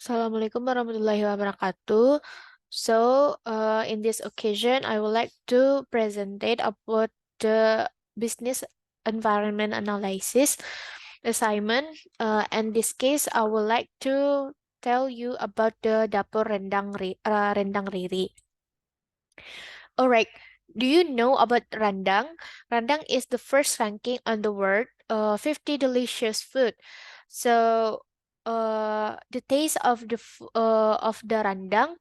Assalamualaikum warahmatullahi wabarakatuh. In this occasion, I would like to present about the business environment analysis assignment. In this case, I would like to tell you about the Dapoer Rendang Riry. Alright, do you know about Randang? Randang is the first ranking on the world 50 delicious food. The taste of the Randang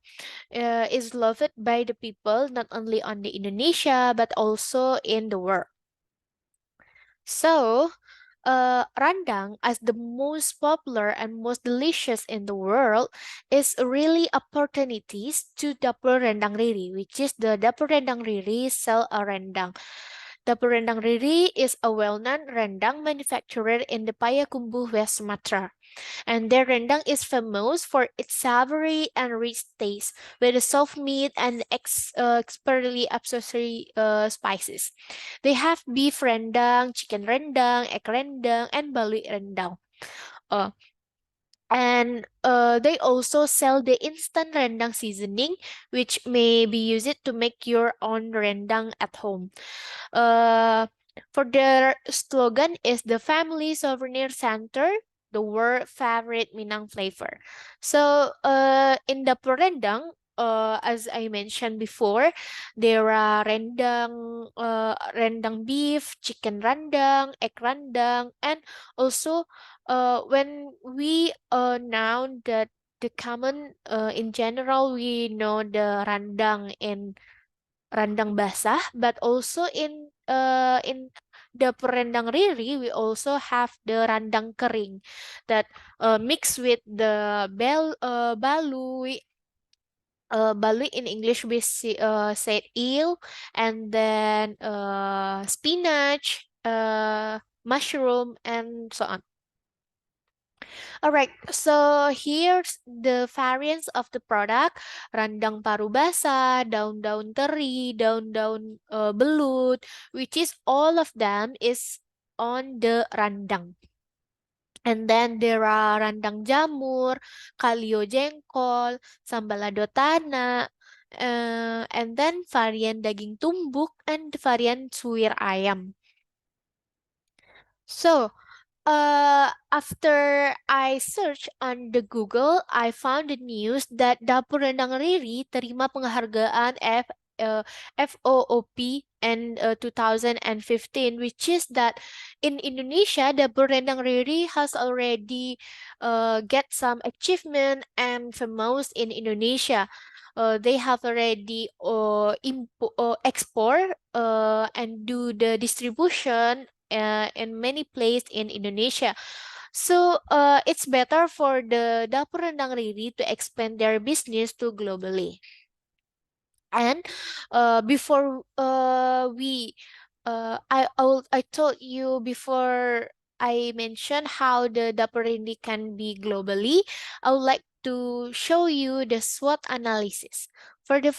is loved by the people not only on the Indonesia but also in the world. So, Rendang, as the most popular and most delicious in the world, is really opportunities to Dapoer Rendang Riri, which is the Dapoer Rendang Riri sell a rendang. Dapoer Rendang Riri is a well-known rendang manufacturer in the Payakumbuh, West Sumatra. And their rendang is famous for its savory and rich taste, with a soft meat and expertly accessory spices. They have beef rendang, chicken rendang, egg rendang, and balui rendang. Uh, they also sell the instant rendang seasoning, which may be used to make your own rendang at home. Uh, for their slogan is the Family Souvenir Center, the world favorite Minang flavor. In the rendang, as I mentioned before, there are rendang beef, chicken rendang, egg rendang, and also when we know that the common in general we know the rendang basah, but also in the rendang riri we also have the rendang kering that mixed with the balui. Balui in English we said eel, and then spinach, mushroom, and so on. Alright, so here's the variants of the product: randang paru basah, daun-daun teri, daun-daun belut, which is all of them is on the randang. And then there are randang jamur, kalio jengkol, sambalado tanah, and then varian daging tumbuk and varian suwir ayam. So, after I search on the Google, I found the news that Dapur Rendang Riri terima penghargaan FOOP in 2015, which is that in Indonesia, Dapur Rendang Riri has already get some achievement and famous in Indonesia. They have already export and do the distribution in many places in Indonesia. It's better for the Dapur Rendang Riri to expand their business to globally. And before we I told you before I mentioned how the Dapur Rindi can be globally, I would like to show you the SWOT analysis. For the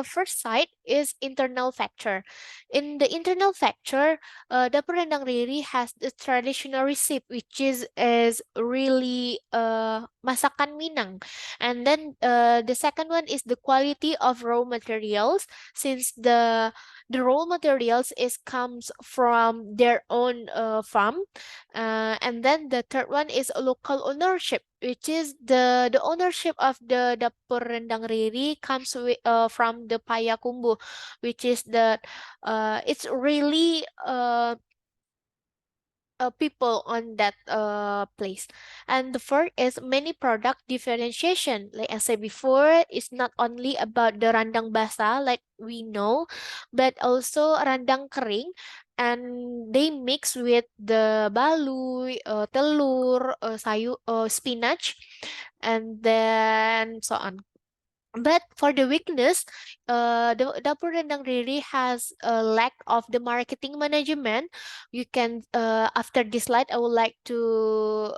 first side is internal factor. In the internal factor, Dapur Rendang Riri has the traditional recipe, which is really masakan Minang. And then the second one is the quality of raw materials, since the raw materials is comes from their own farm. And then the third one is local ownership, which is the ownership of the Dapur Rendang Riri comes from the Payakumbuh, which is that it's really people on that place. And the fourth is many product differentiation. Like I said before, it's not only about the randang basah like we know, but also randang kering. And they mix with the balui, telur, spinach, and then so on. But for the weakness, the Dapur Rendang really has a lack of the marketing management. You can after this slide, I would like to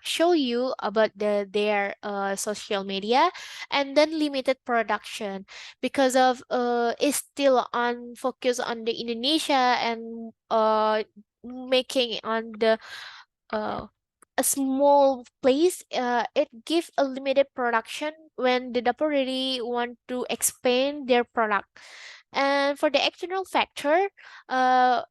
show you about their social media, and then limited production because of it's still on focus on the Indonesia and making on the uh a small place, it gives a limited production when the Dapoer really want to expand their product. And for the external factor, I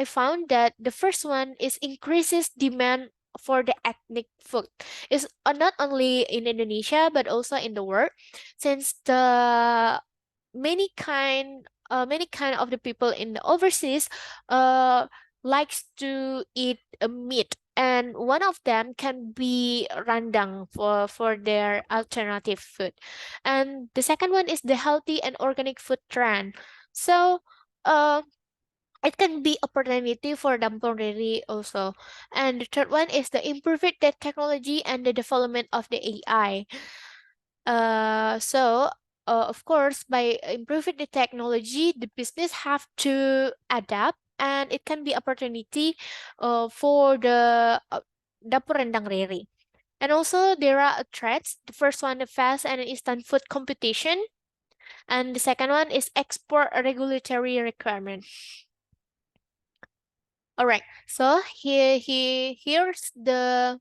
found that the first one is increases demand for the ethnic food. It's not only in Indonesia but also in the world, since the many kind of the people in the overseas uh likes to eat meat, and one of them can be Randang for their alternative food. And the second one is the healthy and organic food trend. So uh it can be opportunity for temporary also. And the third one is the improved the technology and the development of the AI. So of course, by improving the technology, the business have to adapt, and it can be opportunity for the Rendang Riry. And also there are threats. The first one, the fast and instant food competition, and the second one is export regulatory requirement. All right. So here's the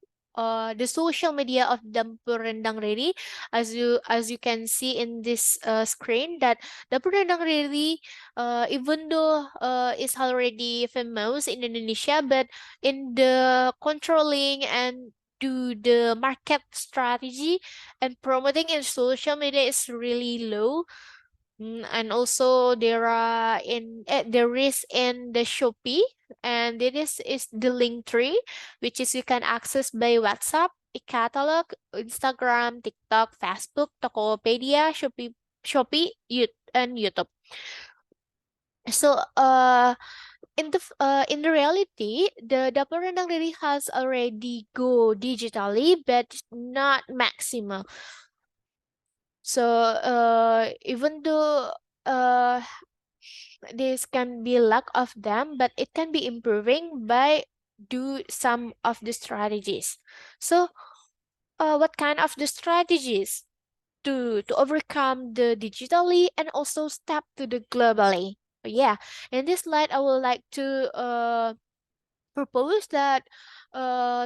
social media of Dapoer Rendang Riri. As you can see in this screen, that Dapoer Rendang Riri, even though is already famous in Indonesia, but in the controlling and do the market strategy and promoting in social media is really low. And also there is in the Shopee, and is the link tree, which is you can access by WhatsApp, e-catalog, Instagram, TikTok, Facebook, Tokopedia, and YouTube. So in the reality, the Dapur Rendang really has already go digitally, but not maximal. So even though uh this can be lack of them, but it can be improving by do some of the strategies. So what kind of the strategies to overcome the digitally and also step to the globally? Yeah, in this slide I would like to propose that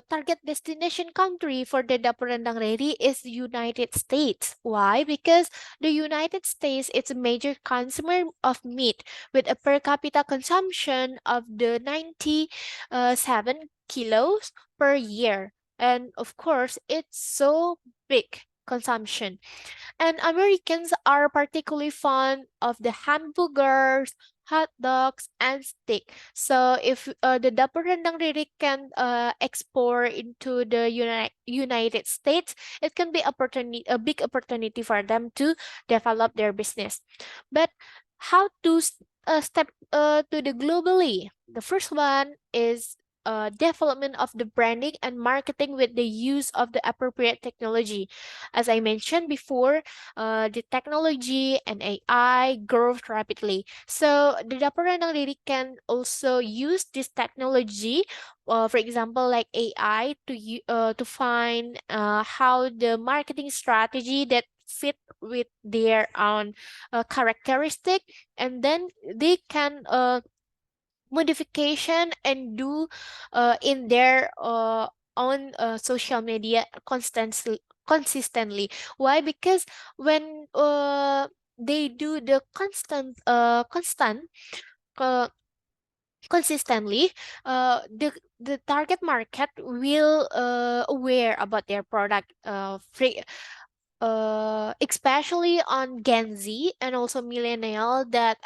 target destination country for the Dapur Rendang Ready is United States. Why? Because the United States is a major consumer of meat with a per capita consumption of the 97 kilos per year. And of course, it's so big consumption. And Americans are particularly fond of the hamburgers, hot dogs, and steak. So if the Dapur Rendang really can export into the United States, it can be a big opportunity for them to develop their business. But how to step to the globally? The first one is development of the branding and marketing with the use of the appropriate technology. As I mentioned before, the technology and AI grows rapidly. So the Dapur Renang really can also use this technology, for example, like AI, to find how the marketing strategy that fit with their own characteristic, and then they can modification and do in their own social media consistently. Why? Because when they do the constant uh, consistently, the target market will aware about their product, especially on Gen Z and also millennial, that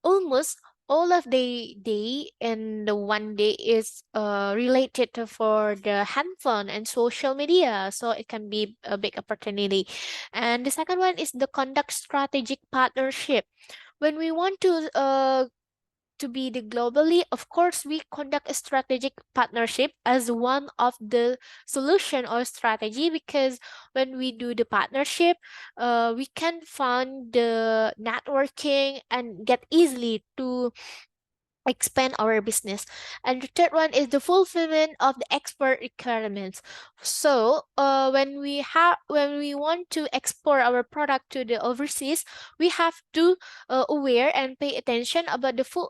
almost all of the day and the one day is related to for the handphone and social media, so it can be a big opportunity. And the second one is the conduct strategic partnership. When we want to be the globally, of course, we conduct a strategic partnership as one of the solution or strategy, because when we do the partnership, we can fund the networking and get easily expand our business. And the third one is the fulfillment of the export requirements. So when we want to export our product to the overseas, we have to aware and pay attention about the full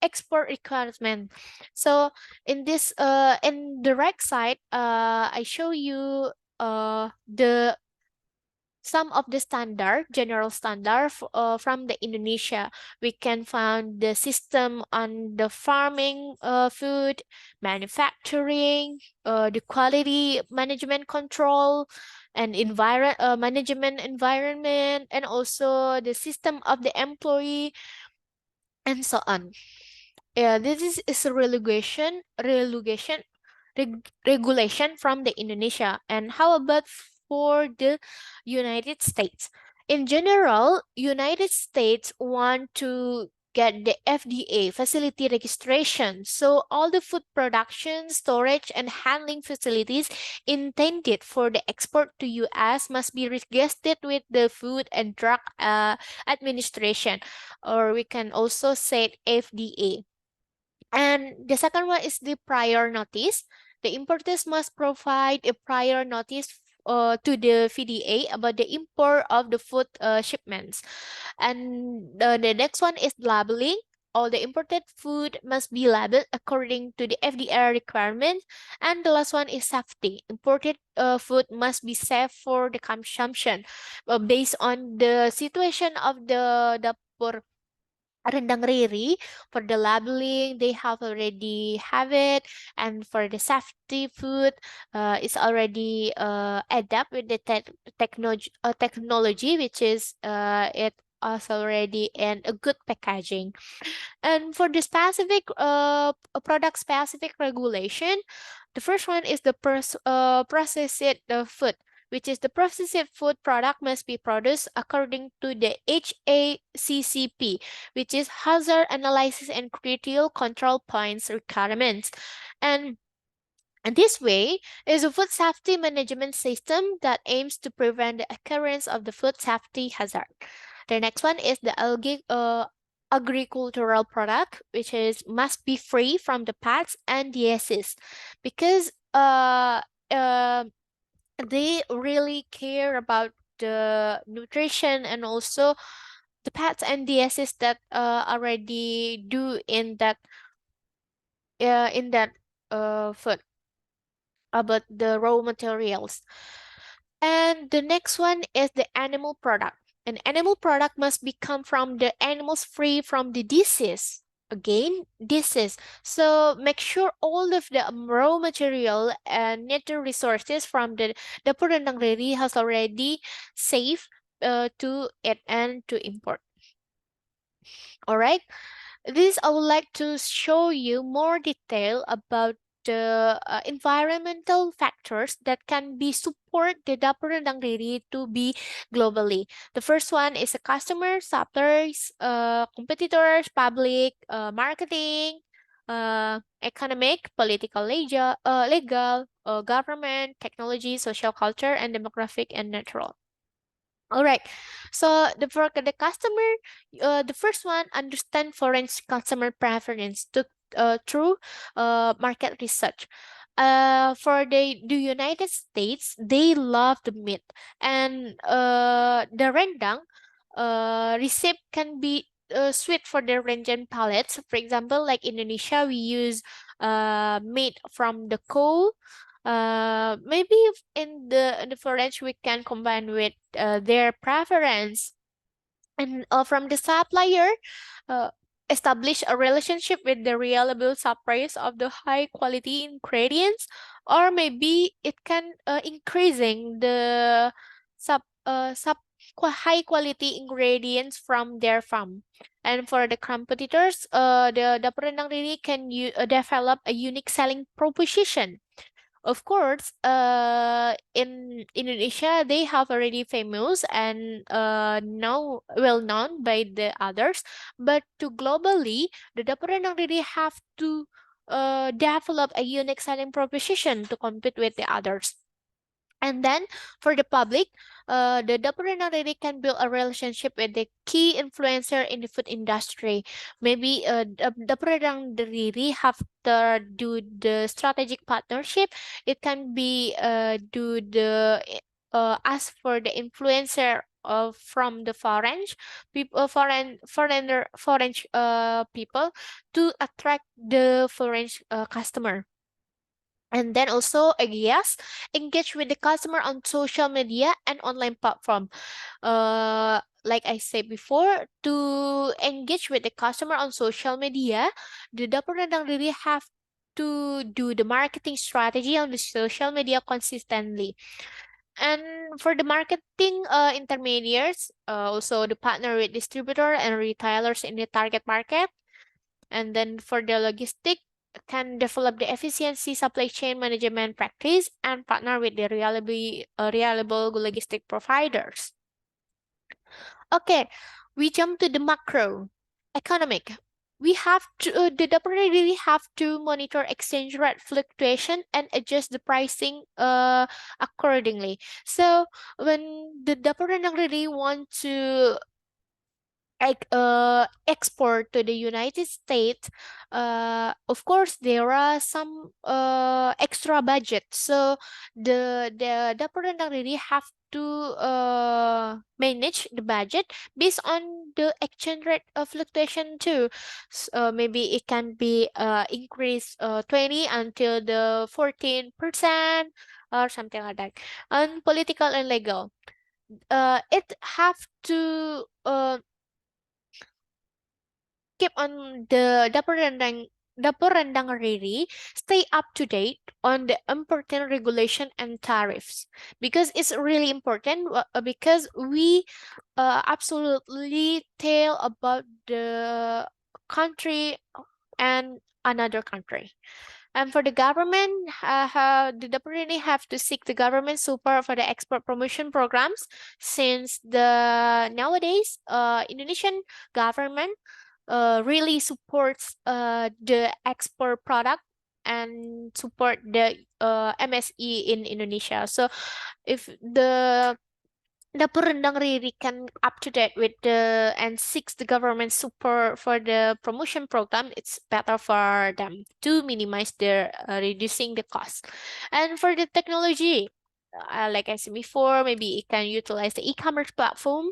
export requirement. So in the right side, I show you the some of the standard, general standard from the Indonesia. We can find the system on the farming, food, manufacturing, the quality management control, and management environment, and also the system of the employee, and so on. Yeah, is a regulation from the Indonesia. And how about for the United States? In general, United States want to get the FDA facility registration. So all the food production, storage, and handling facilities intended for the export to US must be registered with the Food and Drug Administration, or we can also say FDA. And the second one is the prior notice. The importers must provide a prior notice to the VDA about the import of the food shipments. And the next one is labeling. All the imported food must be labeled according to the FDA requirements. And the last one is safety. Imported food must be safe for the consumption based on the situation of the Dapoer Rendang Riry. For the labeling, they have already have it, and for the safety food, it's already adapt with the technology, which is it also already in a good packaging. And for the specific product specific regulation, the first one is the processed food, which is the processed food product must be produced according to the HACCP, which is Hazard Analysis and Critical Control Points requirements. And this way is a food safety management system that aims to prevent the occurrence of the food safety hazard. The next one is the agricultural product, which is must be free from the pads and disease, because uh, they really care about the nutrition and also the pads and disease that already do in that food about the raw materials. And the next one is the animal product. An animal product must be come from the animals free from the disease. Again, disease. So make sure all of the raw material and natural resources from the Rendang Riry has already safe to it and to import. All right. This I would like to show you more detail about the environmental factors that can be support the Dapoer Rendang Riry to be globally. The first one is a customer, suppliers, competitors, public, marketing, economic, political, government, technology, social culture, and demographic and natural. All right. So for the customer, the first one, understand foreign customer preference through market research. For the United States, they love the meat, and the rendang recipe can be sweet for the range and palates. For example, like Indonesia, we use meat from the cow. Maybe in the French we can combine with their preference. And from the supplier, uh, establish a relationship with the reliable suppliers of the high quality ingredients, or maybe it can increasing the sub high quality ingredients from their farm. And for the competitors, the Rendang really can develop a unique selling proposition. Of course, in Indonesia, they have already famous and now well known by the others. But to globally, the Dapur Rendang really have to develop a unique selling proposition to compete with the others. And then for the public, the Dapoer Rendang can build a relationship with the key influencer in the food industry. Maybe Dapoer Rendang have to do the strategic partnership. It can be do the ask for the influencer from the people, foreign people to attract the foreign customer. And then also, yes, engage with the customer on social media and online platform. Like I said before, to engage with the customer on social media, the Dapur Rendang really have to do the marketing strategy on the social media consistently. And for the marketing intermediaries, also the partner with distributor and retailers in the target market. And then for the logistic, can develop the efficiency supply chain management practice and partner with the reliable logistic providers. Okay, we jump to the macro economic. We have to the department really have to monitor exchange rate fluctuation and adjust the pricing accordingly. So when the department really want to export to the United States, of course there are some extra budget. So the Purandang really have to manage the budget based on the exchange rate fluctuation too. Maybe it can be increase 20 until the 14% or something like that. And political and legal. It have to keep on the Dapur Rendang Riri stay up to date on the important regulation and tariffs because it's really important because we absolutely tell about the country and another country. And for the government, the Dapur have to seek the government support for the export promotion programs since the nowadays Indonesian government really supports the export product and support the MSE in Indonesia. So if the Rendang really can up to date with the and seeks the government support for the promotion program, it's better for them to minimize their reducing the cost. And for the technology, like I said before, maybe it can utilize the e-commerce platform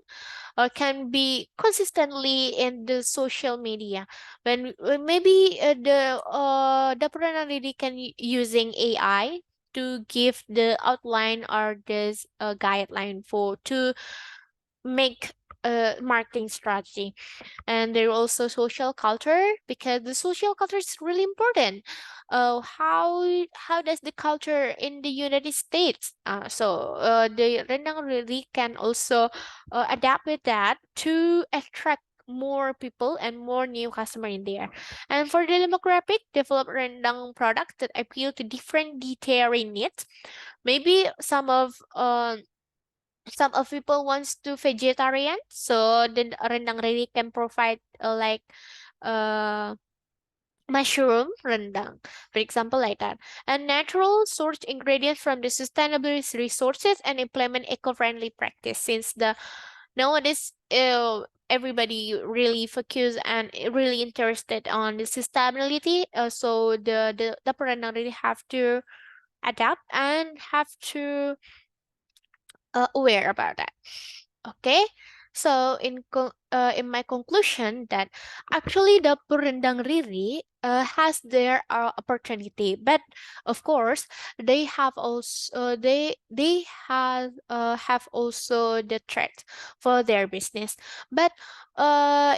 can be consistently in the social media when maybe the personality can using AI to give the outline or this guideline for to make a marketing strategy. And there also social culture because the social culture is really important. How does the culture in the United States? The Rendang really can also adapt with that to attract more people and more new customer in there. And for the demographic, develop Rendang products that appeal to different dietary needs. Maybe some of people wants to vegetarian, so the rendang really can provide uh mushroom rendang, for example, like that. And natural source ingredients from the sustainable resources and implement eco-friendly practice since the nowadays everybody really focus and really interested on the sustainability. So the rendang really have to adapt and have to aware about that. Okay, so in my conclusion that actually the Rendang Riri has their opportunity, but of course they have also the threat for their business. But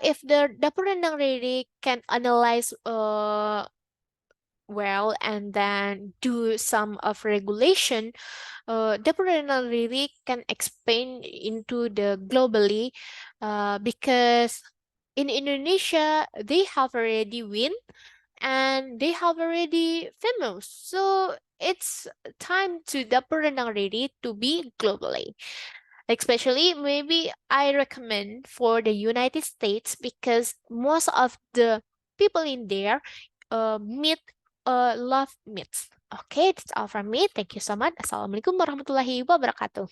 if the Rendang Riri can analyze well and then do some of regulation, the parental really can expand into the globally because in Indonesia they have already win and they have already famous. So it's time to the parental ready to be globally. Especially maybe I recommend for the United States because most of the people in there meat love meats. Okay, that's all from me. Thank you so much. Assalamualaikum warahmatullahi wabarakatuh.